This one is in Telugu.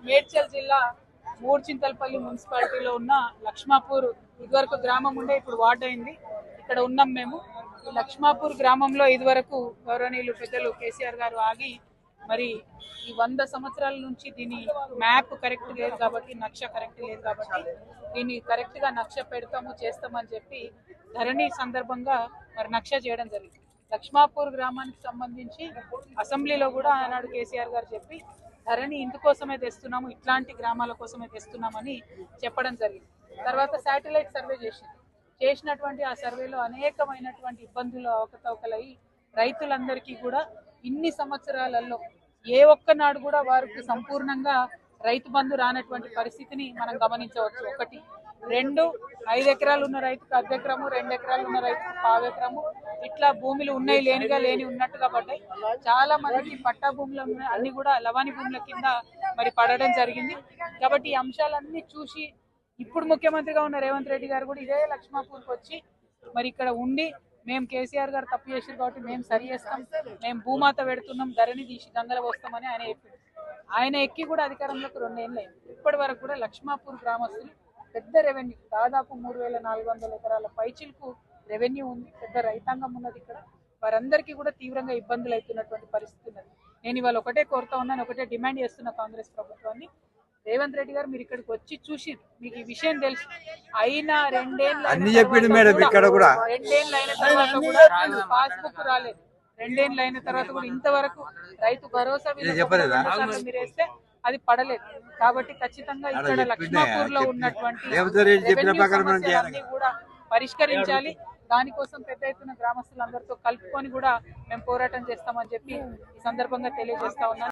మేడ్చల్ జిల్లా మూర్చింతల్పల్లి మున్సిపాలిటీలో ఉన్న లక్ష్మాపూర్ ఇదివరకు గ్రామం ఉండే ఇప్పుడు వార్డ్ అయింది. ఇక్కడ ఉన్నాం మేము. ఈ లక్ష్మాపూర్ గ్రామంలో ఇదివరకు గౌరవనీయులు పెద్దలు కేసీఆర్ గారు ఆగి మరి ఈ 100 సంవత్సరాల నుంచి దీని మ్యాప్ కరెక్ట్ లేదు కాబట్టి, నక్ష కరెక్ట్ లేదు కాబట్టి దీన్ని కరెక్ట్ గా నక్ష పెడతాము చేస్తామని చెప్పి ధరణి సందర్భంగా మరి నక్ష చేయడం జరిగింది. లక్ష్మాపూర్ గ్రామానికి సంబంధించి అసెంబ్లీలో కూడా ఆనాడు కేసీఆర్ గారు చెప్పి ధరణి ఇందుకోసమే తెస్తున్నాము, ఇట్లాంటి గ్రామాల కోసమే తెస్తున్నామని చెప్పడం జరిగింది. తర్వాత శాటిలైట్ సర్వే చేసినటువంటి ఆ సర్వేలో అనేకమైనటువంటి ఇబ్బందులు అవకతవకలై రైతులందరికీ కూడా ఇన్ని సంవత్సరాలలో ఏ ఒక్కనాడు కూడా వారికి సంపూర్ణంగా రైతు బంధు రానటువంటి పరిస్థితిని మనం గమనించవచ్చు. 1, 2, 5 ఎకరాలు ఉన్న రైతుకు 1/2 ఎకరము, 2 ఎకరాలు ఉన్న రైతుకు 1/4 ఎకరము, ఇట్లా భూములు ఉన్నాయి లేని ఉన్నట్టుగా పడ్డాయి. చాలా మందికి పట్టా భూములు అన్ని కూడా లవాణి భూముల కింద మరి పడడం జరిగింది. కాబట్టి ఈ అంశాలన్నీ చూసి ఇప్పుడు ముఖ్యమంత్రిగా ఉన్న రేవంత్ రెడ్డి గారు కూడా ఇదే లక్ష్మాపూర్కి వచ్చి మరి ఇక్కడ ఉండి మేము కేసీఆర్ గారు తప్పు చేసారు కాబట్టి మేము సరి చేస్తాం, మేము భూమాత పెడుతున్నాం, ధరణి తీసి గంగలు వస్తామని ఆయన చెప్పారు. ఆయన ఎక్కి కూడా అధికారంలోకి 2 ఏళ్ళు అయింది. ఇప్పటి వరకు కూడా లక్ష్మాపూర్ గ్రామస్తులు పెద్ద రెవెన్యూ, దాదాపు 3400 ఎకరాల పైచిలకు రెవెన్యూ ఉంది, పెద్ద రైతాంగం ఉన్నది ఇక్కడ. వారందరికీ కూడా తీవ్రంగా ఇబ్బందులు అవుతున్నటువంటి పరిస్థితి ఉన్నది. నేను ఇవాళ ఒకటే కోరుతా ఉన్నాను, ఒకటే డిమాండ్ చేస్తున్న కాంగ్రెస్ ప్రభుత్వాన్ని, రేవంత్ రెడ్డి గారు మీరు ఇక్కడికి వచ్చి చూసి మీకు ఈ విషయం తెలుసు. అయినా 2 ఏళ్ళు అయిన తర్వాత కూడా పాస్బుక్ రాలేదు. 2 ఏళ్ళు అయిన తర్వాత కూడా ఇంతవరకు రైతు భరోసా మీరు వేస్తే అది పడలేదు. కాబట్టి ఖచ్చితంగా ఇక్కడ లక్ష్మాపూర్ లో ఉన్నటువంటి కూడా పరిష్కరించాలి. దానికోసం పెద్ద ఎత్తున గ్రామస్తులందరితో కలుపుకొని కూడా మేము పోరాటం చేస్తామని చెప్పి ఈ సందర్భంగా తెలియజేస్తా ఉన్నాను.